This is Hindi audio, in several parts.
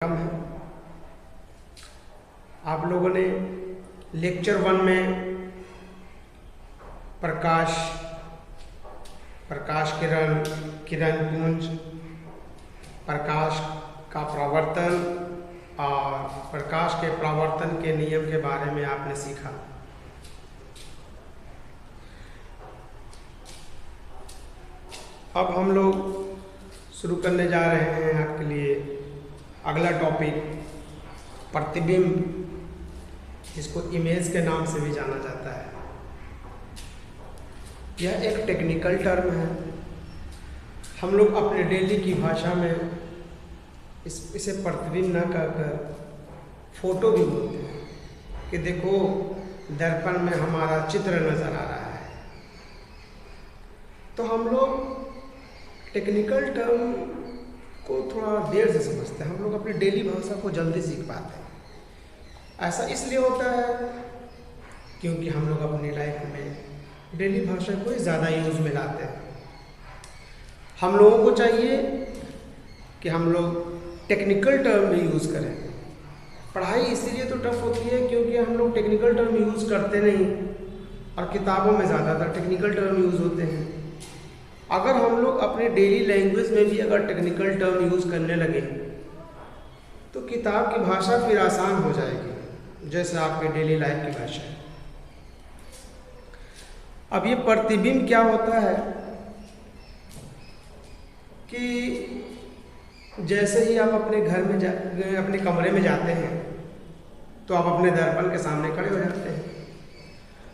कम है। आप लोगों ने लेक्चर 1 में प्रकाश प्रकाश किरण किरण पुंज प्रकाश का परावर्तन और प्रकाश के परावर्तन के नियम के बारे में आपने सीखा। अब हम लोग शुरू करने जा रहे हैं आपके लिए अगला टॉपिक, प्रतिबिंब, जिसको इमेज के नाम से भी जाना जाता है। यह एक टेक्निकल टर्म है। हम लोग अपने डेली की भाषा में इसे प्रतिबिंब न कहकर फोटो भी बोलते हैं कि देखो दर्पण में हमारा चित्र नजर आ रहा है। तो हम लोग टेक्निकल टर्म को थोड़ा देर से समझते हैं। हम लोग अपनी डेली भाषा को जल्दी सीख पाते हैं। ऐसा इसलिए होता है क्योंकि हम लोग अपनी लाइफ में डेली भाषा को ही ज़्यादा यूज़ में लाते हैं। हम लोगों को चाहिए कि हम लोग टेक्निकल टर्म भी यूज़ करें। पढ़ाई इसीलिए तो टफ होती है क्योंकि हम लोग टेक्निकल टर्म यूज़ करते नहीं और किताबों में ज़्यादातर टेक्निकल टर्म यूज़ होते हैं। अगर हम लोग अपने डेली लैंग्वेज में भी अगर टेक्निकल टर्म यूज़ करने लगे तो किताब की भाषा फिर आसान हो जाएगी, जैसे आपके डेली लाइफ की भाषा है। अब ये प्रतिबिंब क्या होता है कि जैसे ही आप अपने घर में अपने कमरे में जाते हैं तो आप अपने दर्पण के सामने खड़े हो जाते हैं,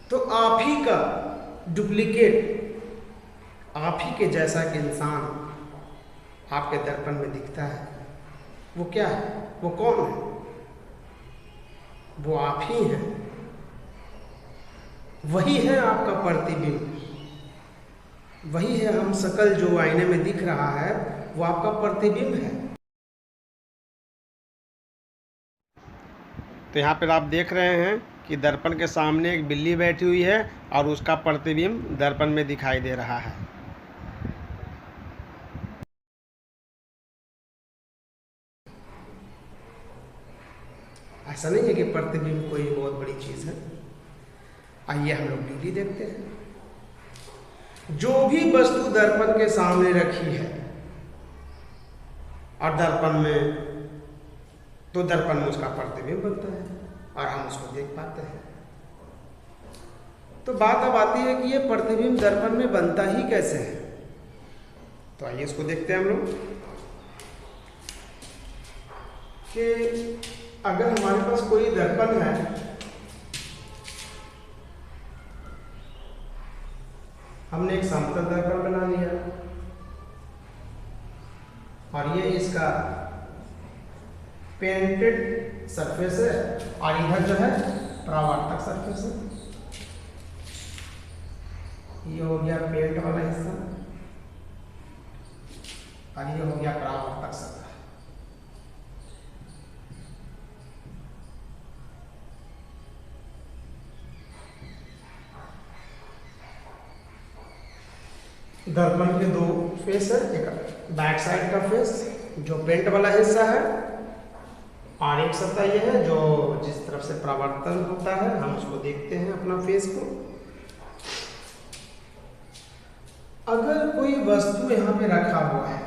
तो आप ही का डुप्लीकेट, आप ही के जैसा कि इंसान आपके दर्पण में दिखता है। वो क्या है? वो कौन है? वो आप ही हैं। वही है आपका प्रतिबिंब। वही है हम सकल जो आईने में दिख रहा है, वो आपका प्रतिबिंब है। तो यहाँ पर आप देख रहे हैं कि दर्पण के सामने एक बिल्ली बैठी हुई है और उसका प्रतिबिंब दर्पण में दिखाई दे रहा है। ऐसा नहीं है कि प्रतिबिंब कोई बहुत बड़ी चीज़ है। आइए हम लोग डेली देखते हैं। जो भी वस्तु दर्पण के सामने रखी है और दर्पण में, तो दर्पण में उसका प्रतिबिंब बनता है और हम उसको देख पाते हैं। तो बात अब आती है कि ये प्रतिबिंब दर्पण में बनता ही कैसे है। तो आइए इसको देखते हैं हम लोग कि अगर हमारे पास कोई दर्पण है, हमने एक समतल दर्पण बना लिया और ये इसका पेंटेड सरफेस है और इधर जो है परावर्तक सरफेस है। ये हो गया पेंट वाला हिस्सा और ये हो गया परावर्तक सतह। दर्पण के दो फेस है, एक बैक साइड का फेस जो पेंट वाला हिस्सा है और एक सतह ये है जो जिस तरफ से परावर्तन होता है, हम उसको देखते हैं अपना फेस को। अगर कोई वस्तु यहाँ पे रखा हुआ है,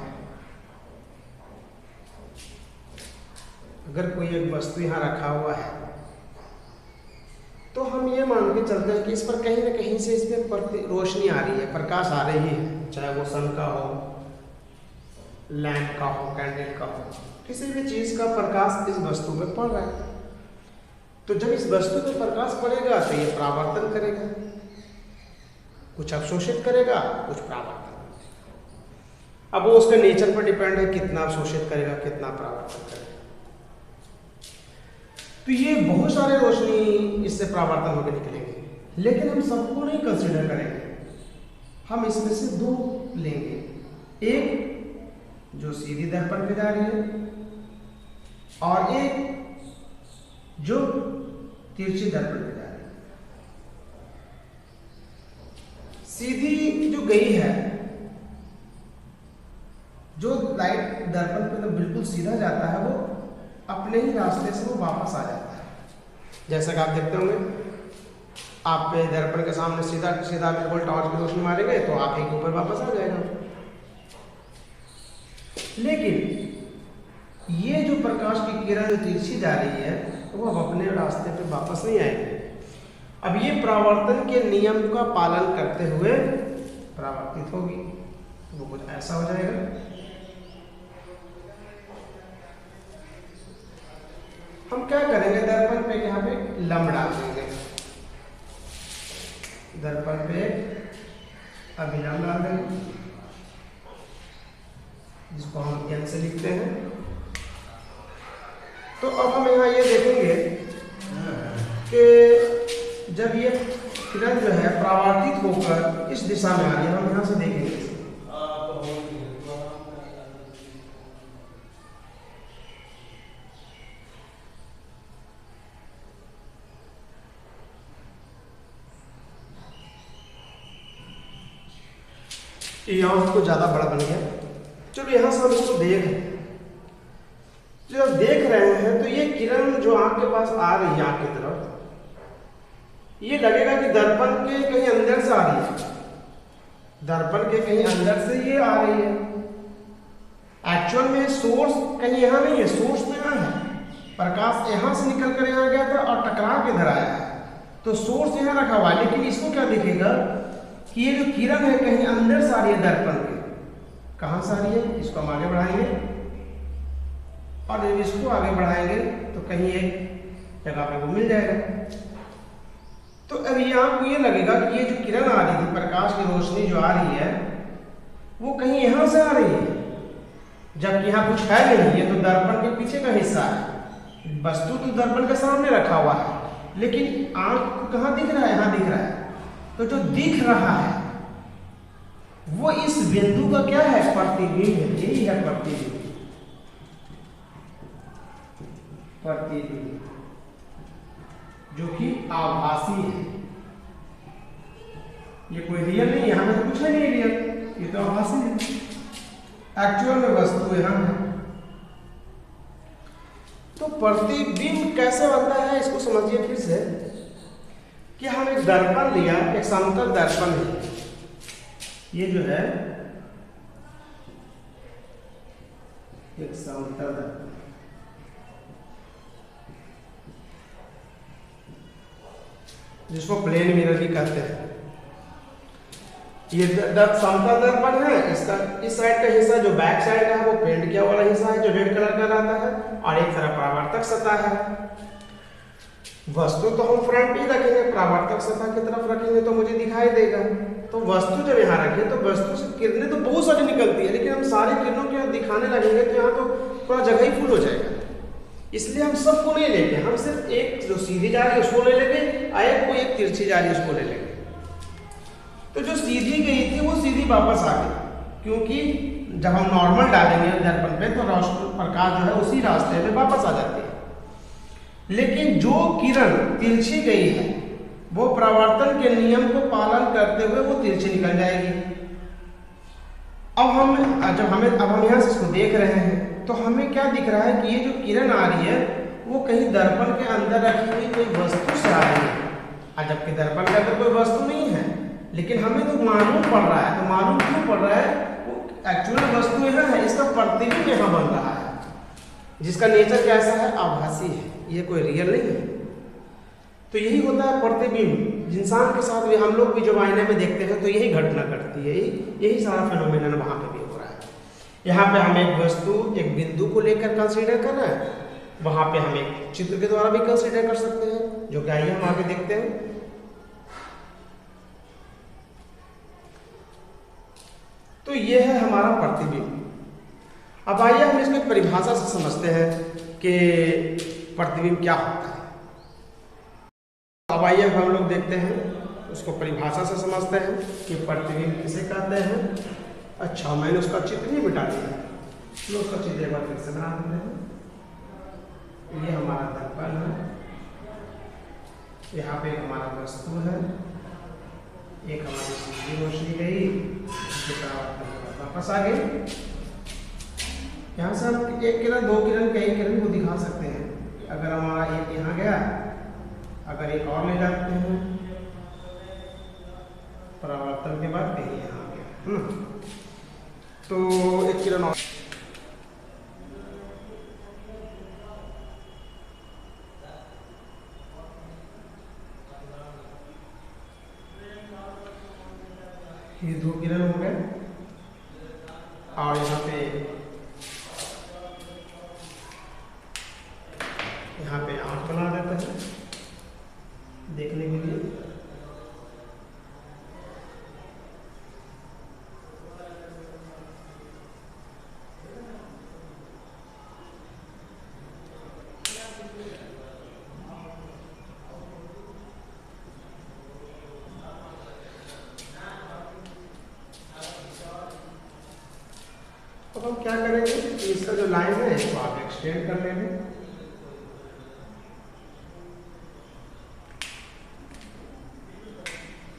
अगर कोई एक वस्तु यहाँ रखा हुआ है तो हम ये मान के चलते हैं कि इस पर कहीं ना कहीं से इसमें रोशनी आ रही है, प्रकाश आ रही है, चाहे वो सन का हो, लैंप का हो, कैंडल का हो, किसी भी चीज का प्रकाश इस वस्तु में पड़ रहा है। तो जब इस वस्तु में प्रकाश पड़ेगा तो ये परावर्तन करेगा, कुछ अवशोषित करेगा, कुछ परावर्तन करेगा। अब वो उसके नेचर पर डिपेंड है कितना अवशोषित करेगा, कितना परावर्तन करेगा। तो ये बहुत सारे रोशनी इससे परावर्तन होकर निकलेंगे, लेकिन हम सबको नहीं कंसीडर करेंगे। हम इसमें से दो लेंगे, एक जो सीधी दर्पण पे जा रही है और एक जो तिरछी दर्पण पे जा रही है। सीधी जो गई है, जो लाइट दर्पण पे तो बिल्कुल सीधा जाता है, वो अपने ही रास्ते से वो वापस आ जाता है। जैसा कि आप देखते होंगे, आप पे दर्पण के सामने सीधा सीधा बिल्कुल टॉर्च की रोशनी मारेंगे तो आप एक ऊपर वापस आ जाएगा। लेकिन ये जो प्रकाश की किरण जो तिरछी जा रही है वो अब अपने रास्ते पे वापस नहीं आएगी। अब ये परावर्तन के नियम का पालन करते हुए परावर्तित होगी। वो कुछ ऐसा हो जाएगा। हम क्या करेंगे, दर्पण पे यहाँ पे लंब डाल देंगे, दर्पण पे अभिलंब डाल देंगे, जिसको हम n से लिखते हैं। तो अब हम यहाँ ये देखेंगे कि जब ये किरण जो है परावर्तित होकर इस दिशा में आ रही है, हम यहाँ से देखेंगे यहाँ को ज़्यादा बड़ा बन गया। चलो यहाँ से हम इसको जब देख रहे हैं तो ये किरण जो आँख के पास आ रही है, आँख की तरफ, ये लगेगा कि दर्पण के कहीं अंदर से आ रही है, दर्पण के कहीं अंदर से ये आ रही है। एक्चुअल में सोर्स कहीं यहाँ नहीं है, सोर्स तो यहाँ है। प्रकाश यहाँ से निकल कर यहाँ गया था और टकरा के इधर आया है, तो सोर्स यहाँ रखा हुआ है। लेकिन इसको क्या दिखेगा कि ये जो किरण है कहीं अंदर से आ रही है दर्पण के। कहाँ से आ रही है, इसको हम आगे बढ़ाएंगे और जब इसको आगे बढ़ाएंगे तो कहीं एक जगह पे वो मिल जाएगा। तो अब ये आपको ये लगेगा कि ये जो किरण आ रही थी, प्रकाश की रोशनी जो आ रही है, वो कहीं यहाँ से आ रही है, जबकि यहाँ कुछ है नहीं। ये तो दर्पण के पीछे का हिस्सा है, वस्तु तो दर्पण के सामने रखा हुआ है, लेकिन आंख को कहाँ दिख रहा है, यहाँ दिख रहा है। तो जो दिख रहा है वो इस बिंदु का क्या है, प्रतिबिंब है। यही है प्रतिबिंब, प्रतिबिंब जो कि आभासी है। ये कोई रियल नहीं है, हमें तो कुछ है नहीं रियल, ये तो आभासी है। एक्चुअल में वस्तु यहाँ है। तो प्रतिबिंब कैसे बनता है इसको समझिए फिर से, कि हम एक दर्पण लिया, एक समतल दर्पण है, ये जो है एक समतल दर्पण, जिसको प्लेन मिरर भी कहते हैं। ये समतल दर्पण है, इसका इस साइड का हिस्सा जो बैक साइड का है वो पेंट किया वाला हिस्सा है जो रेड कलर का रहता है, और एक तरफ परावर्तक सतह है। वस्तु तो हम फ्रंट पे ही रखेंगे, परावर्तक सतह की तरफ रखेंगे तो मुझे दिखाई देगा। तो वस्तु जब यहाँ रखें तो वस्तु से किरणें तो बहुत सारी निकलती है, लेकिन हम सारी किरणों को दिखाने लगेंगे तो यहाँ तो पूरा जगह ही फुल हो जाएगा। इसलिए हम सबको नहीं लेंगे, हम सिर्फ एक जो सीधी जा रही है उसको ले लेंगे, और एक कोई एक तिरछी जा रही है उसको ले लेंगे। तो जो सीधी गई थी वो सीधी वापस आ गई, क्योंकि जब हम नॉर्मल डालेंगे दर्पण पे तो रोशनी प्रकाश जो है उसी रास्ते में वापस आ जाती है। लेकिन जो किरण तिरछी गई है वो परावर्तन के नियम को पालन करते हुए वो तिरछी निकल जाएगी। अब हम यहाँ से इसको देख रहे हैं तो हमें क्या दिख रहा है कि ये जो किरण आ रही है वो कहीं दर्पण के अंदर रखी हुई कोई वस्तु से आ रही है, और जबकि दर्पण के अंदर कोई वस्तु नहीं है, लेकिन हमें तो मालूम पड़ रहा है। तो मालूम क्यों पड़ रहा है, वो एक्चुअल वस्तु यहाँ है, इसका प्रतिबिंब यहाँ बन रहा है, जिसका नेचर कैसा है, आभासी है, ये कोई रियल नहीं है। तो यही होता है प्रतिबिंब। इंसान के साथ भी हम लोग भी जब आईने में देखते हैं तो यही घटना घटती है, यही सारा फेनोमेनन वहाँ पे भी हो रहा है। यहाँ पे हम एक वस्तु, एक बिंदु को लेकर कंसीडर कर रहे हैं, वहाँ पे हम एक चित्र के द्वारा भी कंसीडर कर सकते हैं, जो कि आइए हम आगे देखते हैं। तो ये है हमारा प्रतिबिंब। अब आइए हम इसको परिभाषा से समझते हैं कि प्रतिबिंब क्या होता है। अब आइए हम लोग देखते हैं, उसको परिभाषा से समझते हैं कि प्रतिबिंब किसे कहते हैं। अच्छा, मैंने उसका चित्र ही मिटा दिया, तो उसका चित्र एक बार फिर से बना देते हैं। ये हमारा दर्पण है, यहाँ पे हमारा वस्तु है, एक हमारी सीधी रोशनी गई, वापस आ गई। यहाँ से हम एक किरण, दो किरण, कई किरण को दिखा सकते हैं। अगर हमारा एक यहाँ गया, अगर एक और ले जाते हैं परावर्तन के बाद कहीं यहाँ आ गया, तो एक किरण और ये 2 किरण हो गए। और यहाँ पे 8 बना देते हैं देखने के लिए। अब हम क्या करेंगे, इसका जो लाइन है इसको आप एक्सटेंड कर लेंगे।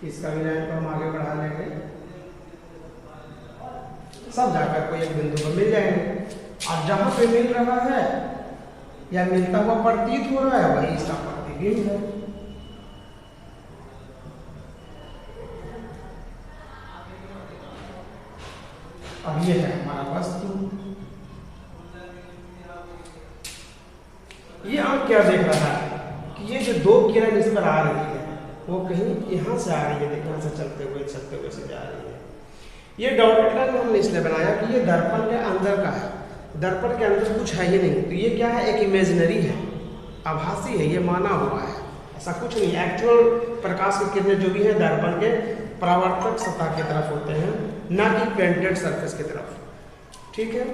इसका भी लाइन को हम आगे बढ़ा लेंगे, सब जाकर कोई एक बिंदु पर मिल जाएंगे। और जहां पे मिल रहा है या मिलता हुआ प्रतीत हो रहा है वही इसका प्रतिबिंब है। अब ये है हमारा वस्तु। ये आप क्या देख रहा है कि ये जो 2 किरण इस पर आ रही है वो कहीं यहाँ से आ रही है, देखिए यहाँ से चलते हुए से जा रही है। ये डॉटेड लाइन हमने इसलिए बनाया कि ये दर्पण के अंदर का है, दर्पण के अंदर कुछ है ही नहीं। तो ये क्या है, एक इमेजिनरी है, आभासी है, ये माना हुआ है, ऐसा कुछ नहीं। एक्चुअल प्रकाश की किरणें जो भी है दर्पण के परावर्तक सतह की तरफ होते हैं, ना कि पेंटेड सरफेस की तरफ। ठीक है,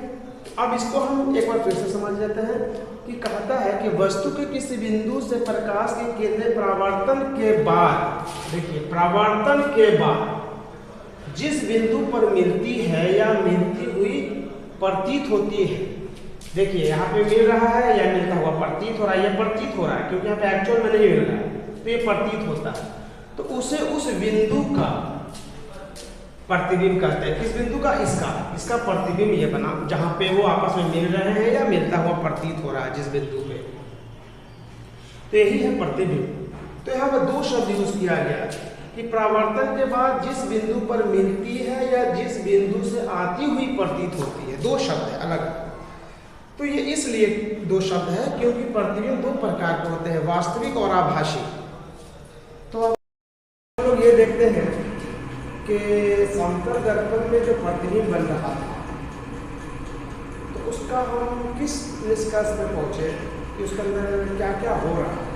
अब इसको हम एक बार फिर से समझ लेते हैं कि कहता है कि वस्तु के किसी बिंदु से प्रकाश की किरणें परावर्तन के बाद, देखिए परावर्तन के बाद जिस बिंदु पर मिलती है या मिलती हुई प्रतीत होती है, देखिए यहाँ पे मिल रहा है या मिलता हुआ प्रतीत हो रहा है, ये प्रतीत हो रहा है क्योंकि यहाँ पे एक्चुअल में नहीं मिल रहा है, तो ये प्रतीत होता है, तो उसे उस बिंदु का प्रतिबिंब कहते हैं। किस बिंदु का, इसका प्रतिबिंब ये बना जहां पे वो आपस में मिल रहे हैं या मिलता हुआ प्रतीत हो रहा है जिस बिंदु पे, तो यही है प्रतिबिंब। तो यहाँ पर 2 शब्द यूज किया गया कि परावर्तन के बाद जिस बिंदु पर मिलती है या जिस बिंदु से आती हुई प्रतीत होती है, 2 शब्द है अलग। तो ये इसलिए 2 शब्द है क्योंकि प्रतिबिंब 2 प्रकार के होते हैं, वास्तविक और आभासी। तो हम लोग ये देखते हैं कि समतल दर्पण में जो प्रतिबिंब बन रहा था, तो उसका हम किस निष्कर्ष पे पहुंचे कि उसके अंदर क्या क्या हो रहा है।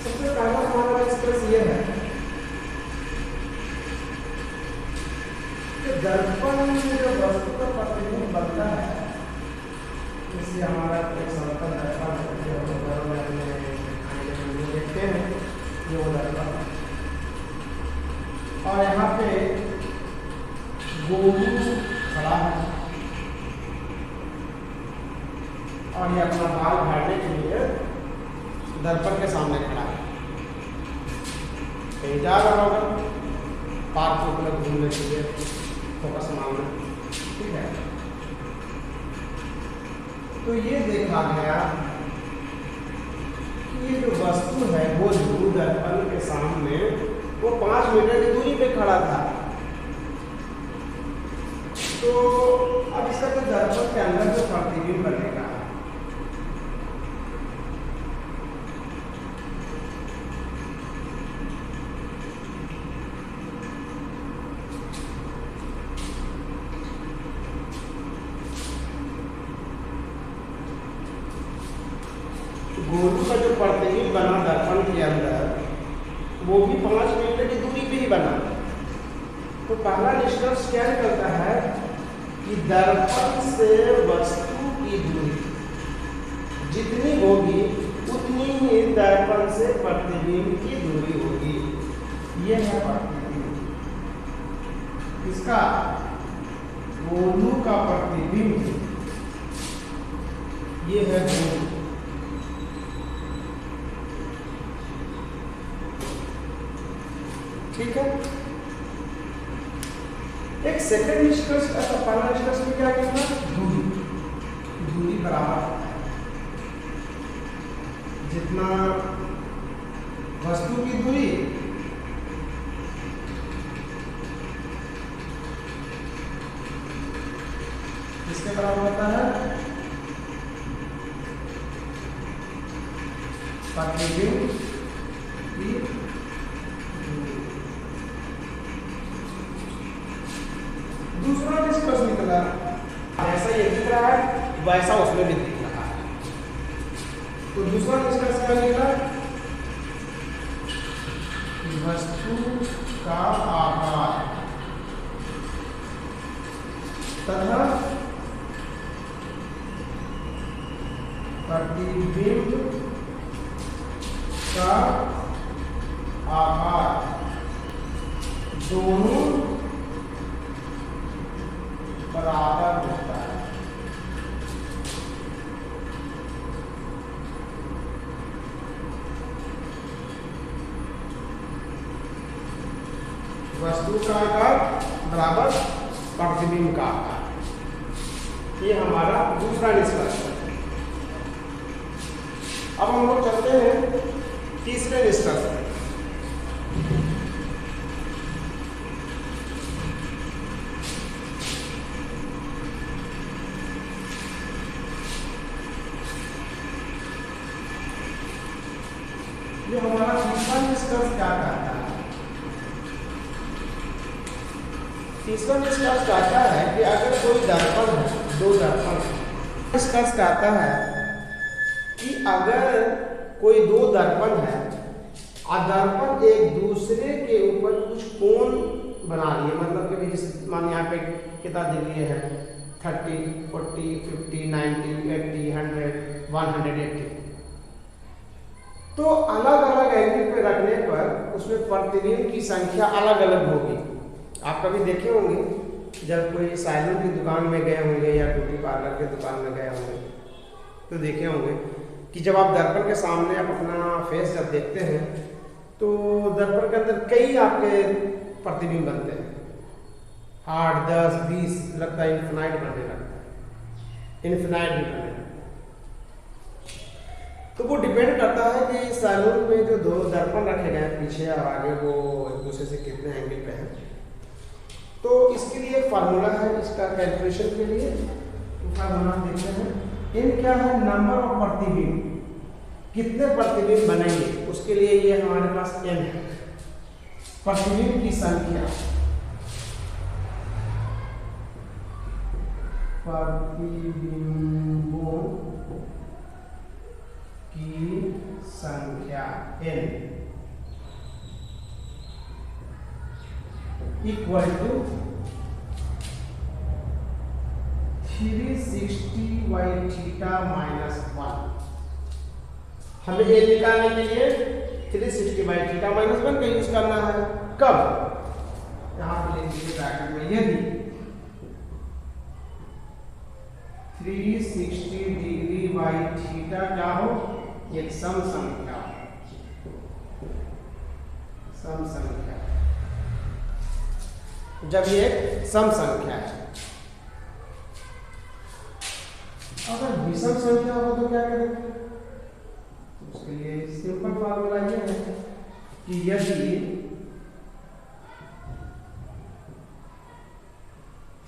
सबसे पहला हमारा निष्कर्ष ये है कि दर्पण में जो वस्तु का प्रतिबिंब बनता है, जैसे हमारा एक समतल दर्पण देखते हैं ये वो दर्पण, और यहाँ पे गोलू खड़ा है और ये अपना बाल झाड़ने के लिए दर्पण के सामने खड़ा है। कहीं जा रहा होगा पार्क में मतलब घूमने के लिए, फोकस मारना, ठीक है। तो ये देखा गया कि ये जो वस्तु है वो ध्रुव दर्पण के सामने वो 5 मीटर की दूरी पे खड़ा था। तो अब इसका जो दर्पण के अंदर जो प्रतिबिंब बनेगा, गोलू का जो प्रतिबिंब बना दर्पण के अंदर वो भी 5 मीटर की दूरी पे ही बना। तो पहला निष्कर्ष क्या निकलता है कि दर्पण से वस्तु की दूरी जितनी होगी उतनी ही दर्पण से प्रतिबिंब की दूरी होगी। यह है प्रतिबिंब, इसका गोलू का प्रतिबिंब, ये है गोलू। ठीक है, एक सेकंड निष्कर्ष, ऐसा पहला निष्कर्ष में क्या कहना, दूरी बराबर है। जितना वस्तु की दूरी किसके बराबर होता है, प्रतिबिंब की दूरी। दूसरा निष्कर्ष निकला, जैसा ये दिख रहा है वैसा उसमें भी दिख रहा है। तो दूसरा निष्कर्ष क्या निकला, वस्तु का आकार तथा प्रतिबिंब का आकार दोनों बराबर होता है। वस्तु का आकार बराबर प्रतिबिंब का आकार, ये हमारा दूसरा निष्कर्ष है। अब हम लोग चलते हैं तीसरे निष्कर्ष पर। ये हमारा तीसरा निष्कर्ष क्या कहता है, तीसरा निष्कर्ष कहता है कि अगर कोई दर्पण है, दो दर्पण, निष्कर्ष कहता है कि अगर कोई दो दर्पण है और दर्पण एक दूसरे के ऊपर कुछ कोण बना लिए, मतलब कि जैसे मान यहाँ पे कितना दिए हैं 30, 40, 50, 90, 80, 100, 180, तो अलग अलग एंगल पे रखने पर उसमें प्रतिबिंब की संख्या अलग अलग होगी। आप कभी देखे होंगे जब कोई सैलून की दुकान में गए होंगे या ब्यूटी पार्लर की दुकान में गए होंगे तो देखे होंगे कि जब आप दर्पण के सामने आप अपना फेस जब देखते हैं तो दर्पण के अंदर कई आपके प्रतिबिंब बनते हैं, 8, 10, 20, लगता है इन्फिनाइट बनने लगता है, इन्फिनाइट भी बनने लगता है। तो वो डिपेंड करता है कि सैलून में जो दो दर्पण रखे गए हैं पीछे और आगे वो एक दूसरे से कितने एंगल पे हैं। तो इसके लिए एक फार्मूला है, इसका कैलकुलेशन के लिए फार्मूला देखते हैं। इन क्या है, नंबर ऑफ प्रतिबिंब, कितने प्रतिबिंब बनेंगे उसके लिए ये हमारे पास n है, प्रतिबिंब की संख्या, प्रतिबिंबों की संख्या n equal to 360 by theta minus 1। हमें ये निकालने के लिए 360 बाई थीटा माइनस 1 का यूज करना है। कब, यहां पे लिख दीजिए ब्रैकेट में, यदि 360 डिग्री बाई थीटा क्या हो, एक सम संख्या, सम संख्या, जब ये सम संख्या है। अगर विषम संख्या हो तो क्या करेंगे, तो उसके लिए सिंपल फार्मूला ये है कि यदि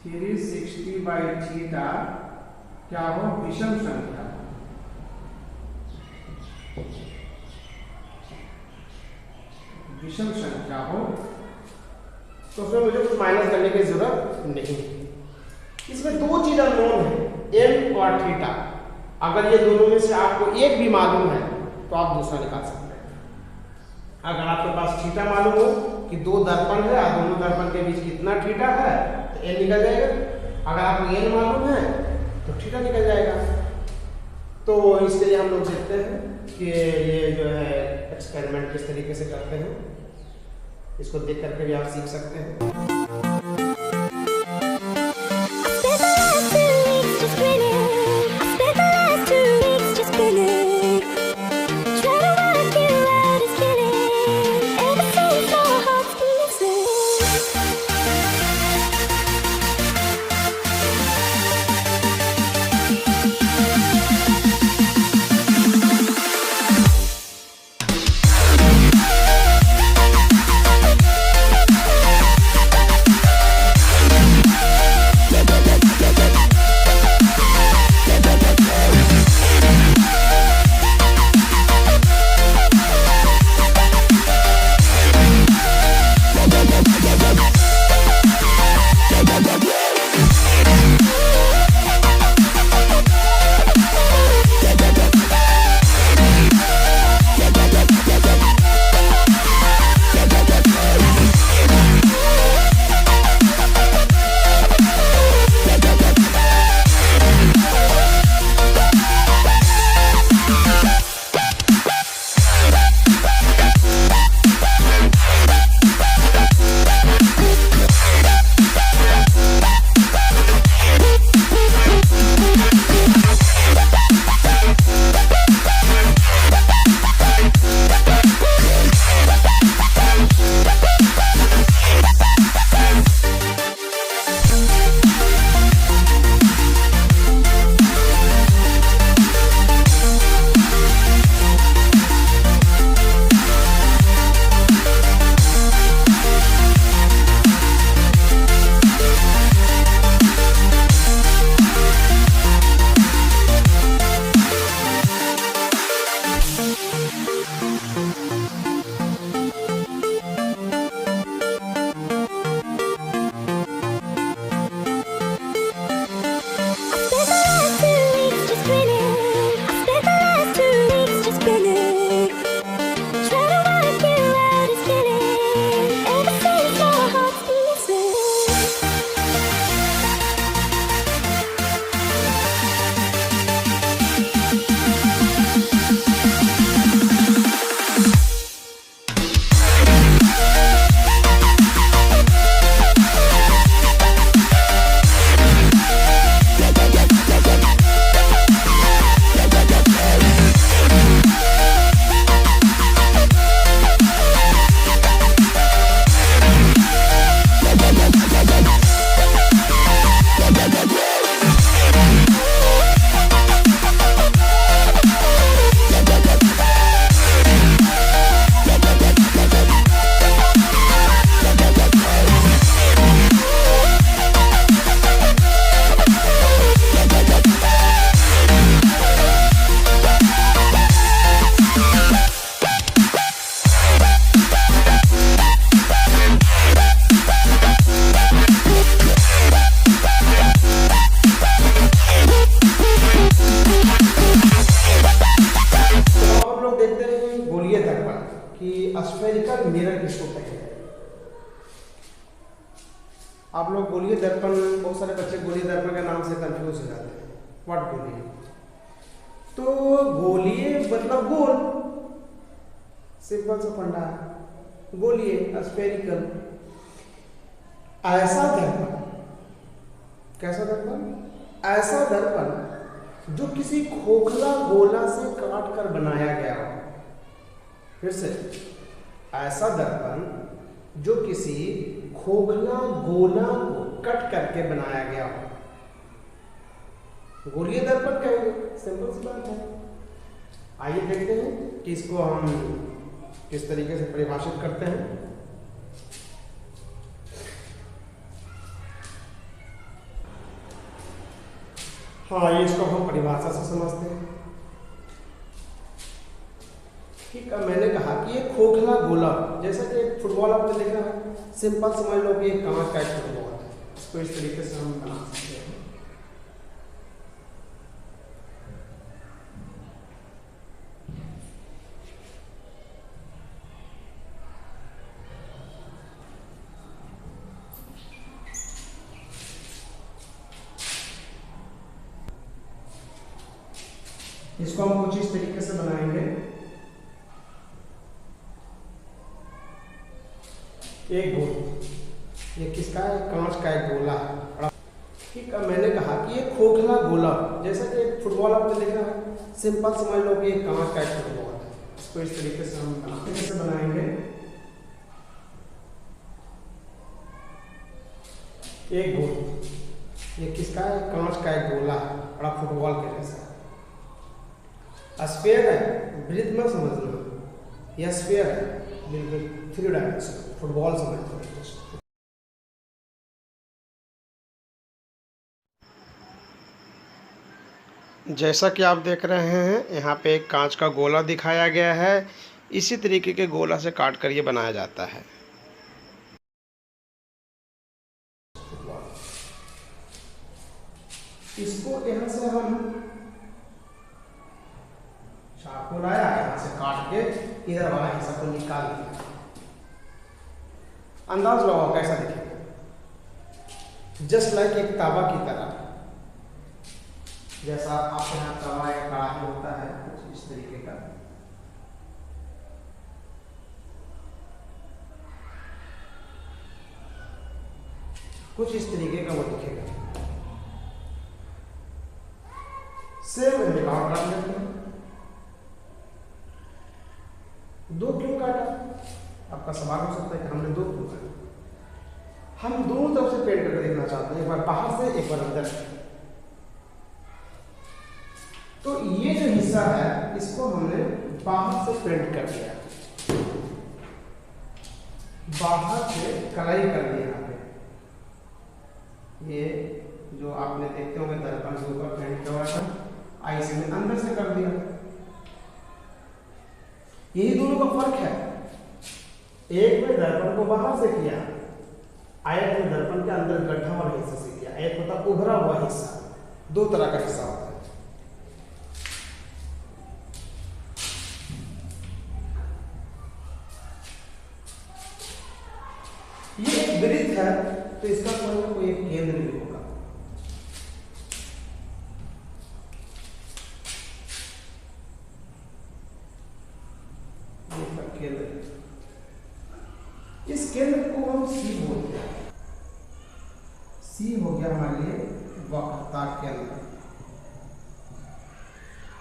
360 बाई थीटा क्या हो, विषम संख्या, विषम संख्या हो तो उसमें मुझे कुछ माइनस करने की जरूरत नहीं। इसमें दो चीज अननोन है, n और थीटा। अगर ये दोनों में से आपको एक भी मालूम है तो आप दूसरा निकाल सकते हैं। अगर आपके पास थीटा मालूम हो कि दो दर्पण है और दोनों दर्पण के बीच कितना थीटा है तो n निकल जाएगा। अगर आपको n मालूम है तो थीटा निकल जाएगा। तो इसके लिए हम लोग देखते हैं कि ये जो है एक्सपेरिमेंट किस तरीके से करते हैं, इसको देख करके भी आप सीख सकते हैं। स्फेरिकल मिरर किसको कहते हैं? आप लोग गोलीय दर्पण, बहुत सारे बच्चे गोलीय दर्पण के नाम से कंफ्यूज हो जाते हैं। व्हाट गोलीय? तो गोलीय मतलब गोल, सिंपल सा फंडा है। गोलीय स्फेरिकल। ऐसा दर्पण, कैसा दर्पण? ऐसा दर्पण जो किसी खोखला गोला से काट कर बनाया गया हो। फिर से, ऐसा दर्पण जो किसी खोखला गोला को कट करके बनाया गया हो, गोलीय दर्पण कहेंगे। सिंपल सी बात है। आइए देखते हैं कि इसको हम किस तरीके से परिभाषित करते हैं। हाँ, ये इसको हम परिभाषा से समझते हैं। ठीक है, मैंने कहा कि ये खोखला गोला, जैसा कि फुटबॉल आपने देखा है, सिंपल समझ लो कि एक कांच का एक फुटबॉल है। इसको इस तरीके से हम बना सकते हैं। इसको हम कुछ इस तरीके से बनाएंगे। एक गोल, ये किसका है? कांच का एक गोला है। ठीक है, मैंने कहा कि ये खोखला गोला, जैसा कि फुटबॉल आपने देखा है, सिंपल समझ लो कि एक कांच का एक फुटबॉल है। इसको इस तरीके से हम कैसे बनाएंगे? एक गोल, ये किसका है? कांच का एक गोला है, बड़ा फुटबॉल के जैसा। स्फीयर है, वृत्त में समझना। यह स्फीयर है, बिल्कुल 3 डायमेंशन, फुटबॉल समझते हैं। जैसा कि आप देख रहे हैं, यहाँ पे एक कांच का गोला दिखाया गया है। इसी तरीके के गोला से काट कर ये बनाया जाता है। इसको यहाँ से हम चाकू लाया, यहाँ से काट के इधर वाला हिस्सा को निकाल दिया। अंदाज लगाओ कैसा दिखेगा। जस्ट लाइक एक तावा की तरह, जैसा आपके यहाँ तवा या कढ़ाई होता है, कुछ इस तरीके का। कुछ इस तरीके का वो दिखेगा। सेम रिकॉर्ड कर लेते हैं। 2 क्यों काटा? आपका सवाल हो सकता है कि हमने 2 क्यों काटा। हम दोनों तरफ से पेंट करके देखना चाहते हैं, एक बार बाहर से, एक बार अंदर से। तो ये जो हिस्सा है, इसको हमने बाहर से पेंट कर दिया, बाहर से कलाई कर दिया। यहाँ पे ये जो आपने देखते होंगे दर्पण के ऊपर पेंट किया हुआ था, आइस में अंदर से कर दिया। यही दोनों का फर्क है। एक में दर्पण को बाहर से किया, एक में दर्पण के अंदर गड्ढा वाला हिस्सा से किया। एक होता उभरा हुआ हिस्सा, 2 तरह का हिस्सा होता है। ये एक वृत्त है, तो इसका कोई एक केंद्र भी होगा। केंद्र, इस केंद्र को हम सी बोलते हैं। सी हो गया हमारे लिए वक्रता केंद्र।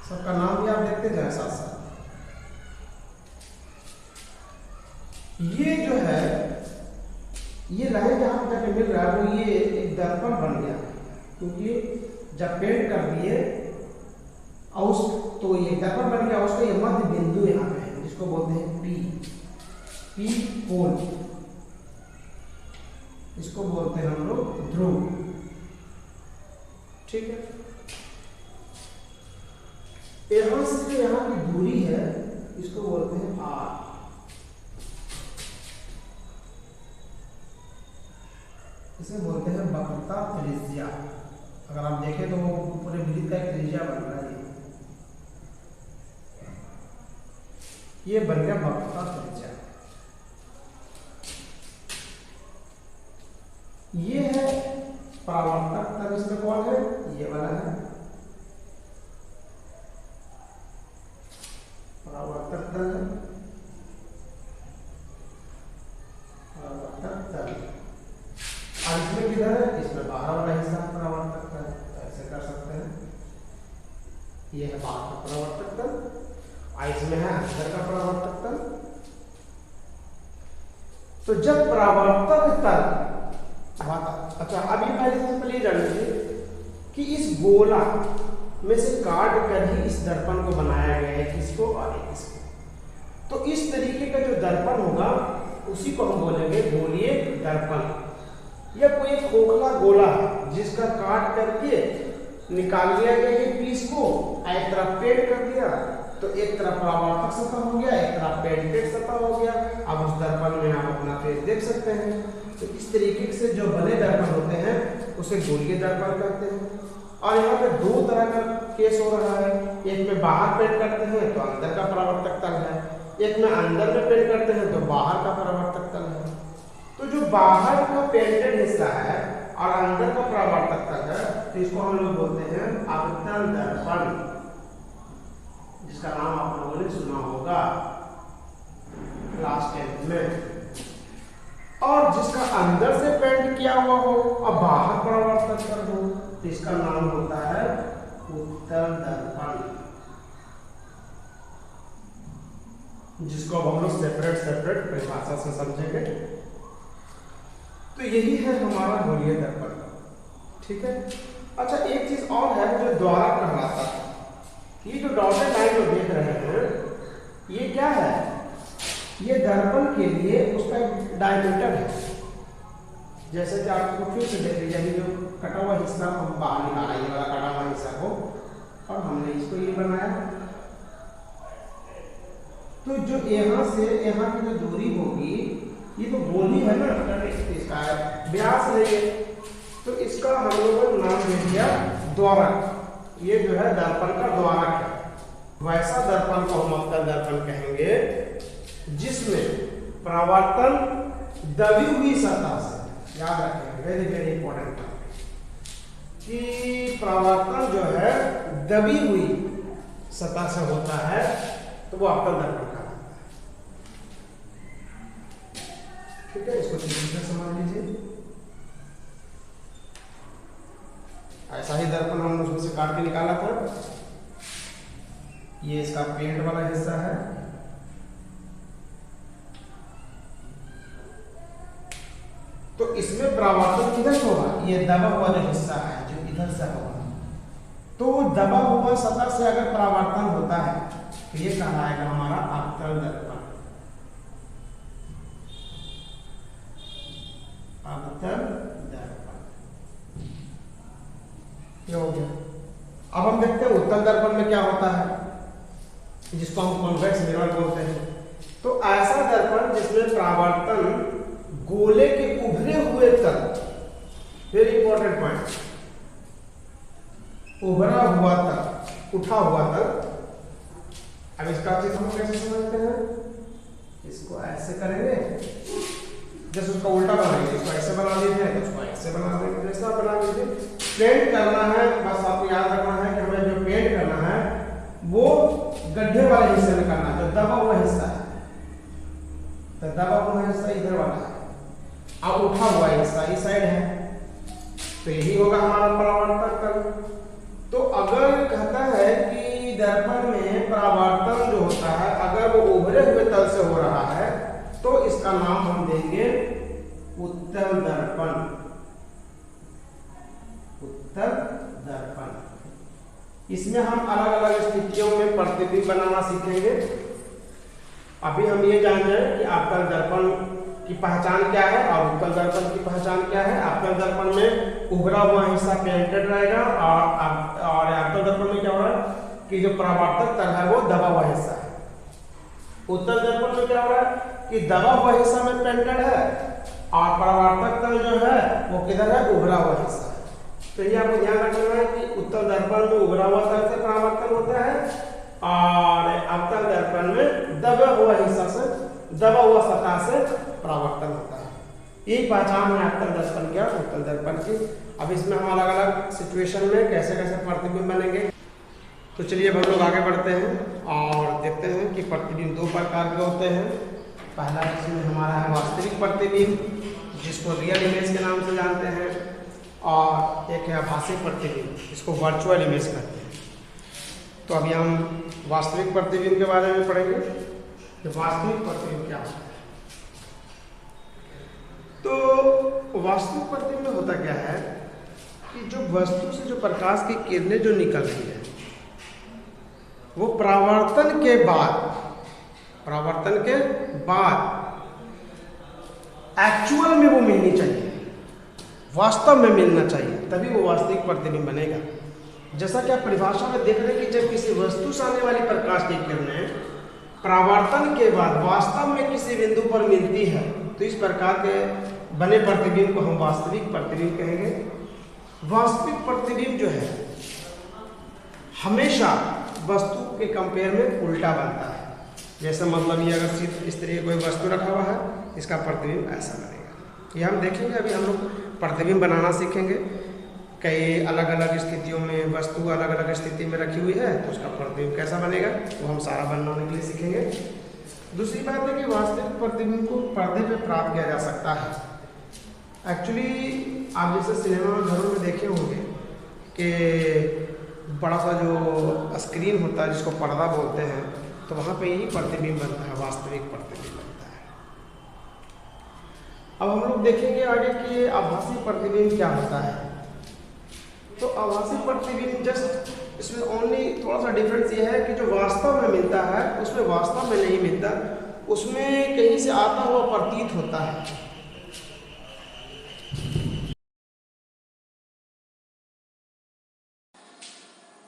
सबका नाम भी आप देखते जाए साथ साथ। ये जो है, ये लाइन जहां तक मिल रहा है, वो ये एक दर्पण बन गया, क्योंकि जब पेंट कर दिए और तो ये दर्पण बन गया। उसका ये मध्य बिंदु यहाँ पे है, जिसको बोलते हैं पी पोल। इसको बोलते हैं हम लोग ध्रुव। ठीक है, यहां से यहाँ की दूरी है, इसको बोलते हैं आर। इसे बोलते हैं वक्रता त्रिज्या। अगर आप देखें तो वो पूरे वृत्त का एक त्रिज्या बन रहा है। ये बन गया वक्रता त्रिज्या। का परावर्तक तल, और इसमें है अंदर का परावर्तक तल। तो जब परावर्तक तल, अच्छा अब ये पहले सिंपल ये जान लीजिए कि इस गोला में से काट कर ही इस दर्पण को बनाया गया है, किसको और इसको। तो इस तरीके का जो दर्पण होगा उसी को हम बोलेंगे गोलीय दर्पण। या कोई खोखला गोला जिसका काट करके निकाल लिया गया है पीस को, एक तरफ पेंट कर दिया, तो एक तरफ परावर्तक सतह हो गया, एक तरफ पेंटेड सतह हो गया। अब उस दर्पण में आप अपना फेस देख सकते हैं। तो इस तरीके से जो बने दर्पण होते हैं उसे गोलीय दर्पण कहते हैं। और यहाँ पे दो तरह का केस हो रहा है, एक में बाहर पेंट करते हैं तो अंदर का परावर्तक तल है, एक में अंदर में पेंट करते हैं तो बाहर का परावर्तक तल है। तो जो बाहर का पेंटेड हिस्सा है और अंदर का परावर्तक तल है, तो इसको हम लोग बोलते हैं अवतल दर्पण, जिसका नाम आप लोगों ने सुना होगा क्लास 10th में। और जिसका अंदर से पेंट किया हुआ हो और बाहर परावर्तक तल हो, तो इसका नाम होता है उत्तल दर्पण, जिसको अब हम लोग सेपरेट परिभाषा से समझेंगे। तो यही है हमारा गोलीय दर्पण, ठीक है। अच्छा एक चीज और है जो द्वारक कहलाता है। ये जो डॉटेड लाइन जो देख रहे हैं ये क्या है, ये दर्पण के लिए उसका डायमीटर है। जैसे कि आपको फिर से देख लीजिए, जो कटा हुआ हिस्सा हम बाहर निकाला, ये वाला कटा हुआ हिस्सा को, और हमने इसको ये बनाया। तो जो यहाँ से यहाँ की जो दूरी होगी, ये तो गोली है ना, इसका व्यास है ये, तो इसका हम लोगों ने नाम दे दिया द्वारक। ये जो है दर्पण का द्वारक है। वैसा दर्पण को हम अवतल दर्पण कहेंगे जिसमें परावर्तन दबी हुई सतह से, याद रखें वेरी इंपॉर्टेंट कि परावर्तन जो है दबी हुई सतह से होता है, तो वो अवतल दर्पण कहलाता है। ठीक है, इसको ठीक से समझ लीजिए। ऐसा ही दर्पण हम उसमें से काट के निकाला था। ये इसका पेंट वाला हिस्सा है, तो इसमें परावर्तन किधर से होगा, ये दबा हुआ जो हिस्सा है जो इधर से होगा। तो दबा हुआ सतह से अगर परावर्तन होता है तो ये कहलाएगा हमारा अवतल दर्पण। अवतल दर्पण ये हो गया। अब हम देखते हैं उत्तल दर्पण में क्या होता है, जिसको हम कॉन्वेक्स मिरर बोलते हैं। तो ऐसा दर्पण जिसमें परावर्तन गोले के उभरे हुए तल, वेरी इंपॉर्टेंट पॉइंट, उभरा हुआ तल, उठा हुआ तल। अब इसका चीज हम कैसे समझते हैं, इसको ऐसे करेंगे, जैसे उसका उल्टा बनाएंगे, इसको ऐसे बना लीजिए, उसको ऐसे बना देंगे, जैसा बना लीजिए। पेंट करना है, बस आपको याद रखना है कि हमें जो पेंट करना है वो गड्ढे वाले हिस्से में करना है, जो दबा हुआ हिस्सा है। तो दबा हुआ हिस्सा इधर वाला है, अब उठा हुआ हिस्सा इस साइड है, तो यही होगा हमारा परावर्तक तल। तो अगर कहता है कि दर्पण में परावर्तन जो होता है अगर वो उभरे हुए तल से हो रहा है, तो इसका नाम हम देंगे उत्तल दर्पण। उत्तल दर्पण, इसमें हम अलग अलग स्थितियों में प्रतिबिंब बनाना सीखेंगे। अभी हम ये जान जाए कि अवतल दर्पण की पहचान क्या है और उत्तल दर्पण की पहचान क्या है। अवतल दर्पण में उभरा हुआ हिस्सा पेंटेड रहेगा, और अवतल दर्पण में क्या हो रहा है कि जो परावर्तक तल है वो दबा हुआ हिस्सा है। उत्तल दर्पण में क्या हो रहा है कि दबा हुआ हिस्सा में पेंटेड है और परावर्तक तल जो है वो किधर है, उभरा हुआ हिस्सा है। तो ये आपको ध्यान रखना है कि उत्तल दर्पण में उभरा हुआ तल से परावर्तन होता है और अवतल दर्पण में दबा हुआ हिस्सा से, दबा हुआ सतह से परावर्तन होता है। यही पहचान है अवतल दर्पण की और उत्तल दर्पण की। अब इसमें हम अलग अलग सिचुएशन में कैसे कैसे प्रतिबिंब बनेंगे। तो चलिए हम लोग आगे बढ़ते हैं और देखते हैं कि प्रतिबिंब दो प्रकार के होते हैं। पहला इसमें हमारा है वास्तविक प्रतिबिंब, जिसको रियल इमेज के नाम से जानते हैं, और एक है आभासी प्रतिबिंब, इसको वर्चुअल इमेज कहते हैं। तो अभी हम वास्तविक प्रतिबिंब के बारे में पढ़ेंगे कि वास्तविक प्रतिबिंब क्या होता है। तो वास्तविक प्रतिबिंब में होता क्या है कि जो वस्तु से जो प्रकाश की किरणें जो निकल रही है वो परावर्तन के बाद एक्चुअल में वो मिलनी चाहिए, वास्तव में मिलना चाहिए, तभी वो वास्तविक प्रतिबिंब बनेगा। जैसा कि आप परिभाषा में देख रहे हैं कि जब किसी वस्तु से आने वाली प्रकाश की किरणें परावर्तन के बाद वास्तव में किसी बिंदु पर मिलती है तो इस प्रकार के बने प्रतिबिंब को हम वास्तविक प्रतिबिंब कहेंगे। वास्तविक प्रतिबिंब जो है हमेशा वस्तु के कंपेयर में उल्टा बनता है। जैसे मतलब ये अगर इस तरह कोई वस्तु रखा हुआ है, इसका प्रतिबिंब ऐसा बनेगा। ये हम देखेंगे, अभी हम लोग प्रतिबिंब बनाना सीखेंगे। कई अलग अलग स्थितियों में वस्तु अलग अलग स्थिति में रखी हुई है तो उसका प्रतिबिंब कैसा बनेगा वो हम सारा बनाने के लिए सीखेंगे। दूसरी बात है कि वास्तविक प्रतिबिंब को पर्दे पे प्राप्त किया जा सकता है। एक्चुअली आप जैसे सिनेमा घरों में देखे होंगे कि बड़ा सा जो स्क्रीन होता है जिसको पर्दा बोलते हैं, तो वहाँ पे यही प्रतिबिंब बनता है, वास्तविक प्रतिबिंब बनता है। अब हम लोग देखेंगे आगे कि आभासी प्रतिबिंब क्या होता है। तो आभासी प्रतिबिंब जस्ट इसमें ओनली थोड़ा सा डिफरेंस ये है कि जो वास्तव में मिलता है उसमें वास्तव में नहीं मिलता, उसमें कहीं से आता हुआ प्रतीत होता है।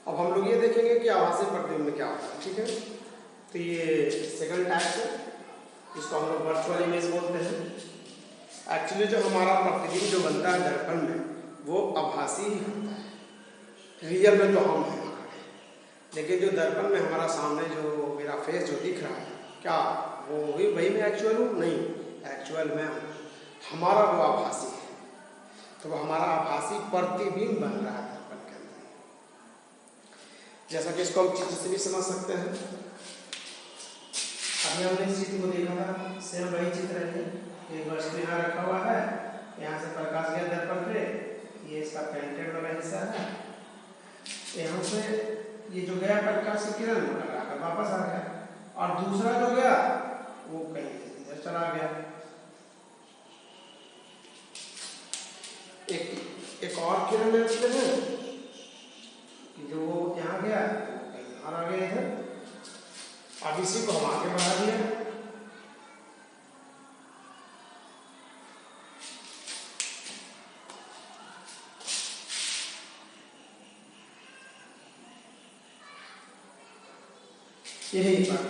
अब हम लोग ये देखेंगे कि आभासी प्रतिबिंब में क्या होता है। ठीक है, तो ये सेकंड टाइप है, इसको हम लोग वर्चुअल इमेज बोलते हैं। एक्चुअली जो हमारा प्रतिबिंब जो बनता है दर्पण में वो आभासी ही होता है, रियल में तो हम हैं, लेकिन जो दर्पण में हमारा सामने जो मेरा फेस जो दिख रहा है क्या वो वही मैं एक्चुअल हूँ? नहीं, एक्चुअल मैं हूँ, हमारा वो आभासी है। तो वो हमारा आभासी प्रतिबिंब बन रहा है दर्पण के अंदर। जैसा कि इसको हम चित्र से भी समझ सकते हैं। अभी हमने इस चित्र को देखा था, सेम वही चित्र है। एक वस्तु यहाँ रखा हुआ है, यहाँ से प्रकाश गया दर्पण पे, ये इसका पेंटेड वाला हिस्सा है। यहाँ से ये जो गया प्रकाश की किरण लगाकर वापस आ गया, और दूसरा जो गया वो कहीं इधर चला गया। एक और किरण लेते हैं कि जो यहाँ गया कहीं और आ गया इधर। अब इसी को हम आगे बढ़ा दिया। यही बात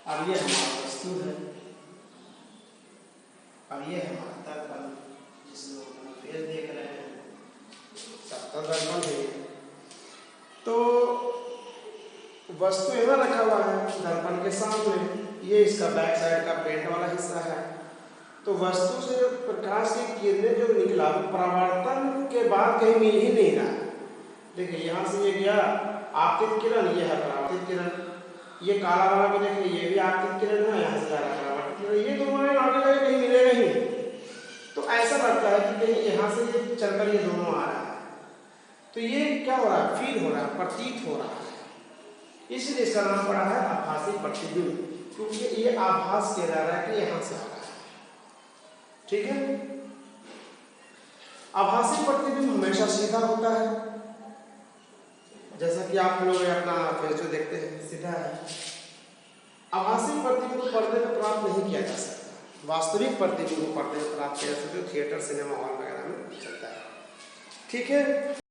अब ये हमारा वस्तु है, अब ये हमारा दर्पण जिसमें हम फेस देख रहे हैं, सबका दर्पण है। तो वस्तु यहाँ रखा हुआ है दर्पण के सामने, ये इसका बैक साइड का पेंट वाला हिस्सा है। तो वस्तु से जो प्रकाश की किरणें जो निकला परावर्तन के बाद कहीं मिल ही नहीं रहा। देखिए यहाँ से ये गया आपतित किरण, ये है परावर्तित किरण, ये काला वाला को देखिए ये भी आपतित किरण है, यहाँ से जा रहा है परावर्तित किरण, ये दोनों आगे जाके कहीं मिलेगा ही नहीं। तो ऐसा लगता है कि कहीं यहाँ से ये चलकर ये दोनों आ रहा है। तो ये क्या हो रहा है, फील हो रहा है, प्रतीत हो रहा है, इसलिए इसका नाम पड़ा है आभासी प्रतिबिंब, क्योंकि ये आभास किया जा रहा है कि यहाँ से आ रहा है। ठीक है, आभासी प्रतिबिंब हमेशा सीधा होता है, जैसा कि आप लोग अपना फेस जो देखते हैं सीधा है। आभासी प्रतिबिंब को पर्दे में प्राप्त नहीं किया जा सकता, वास्तविक प्रतिबिंब को पर्दे में प्राप्त किया जा सकता है, थिएटर सिनेमा हॉल वगैरह में चलता है। ठीक है।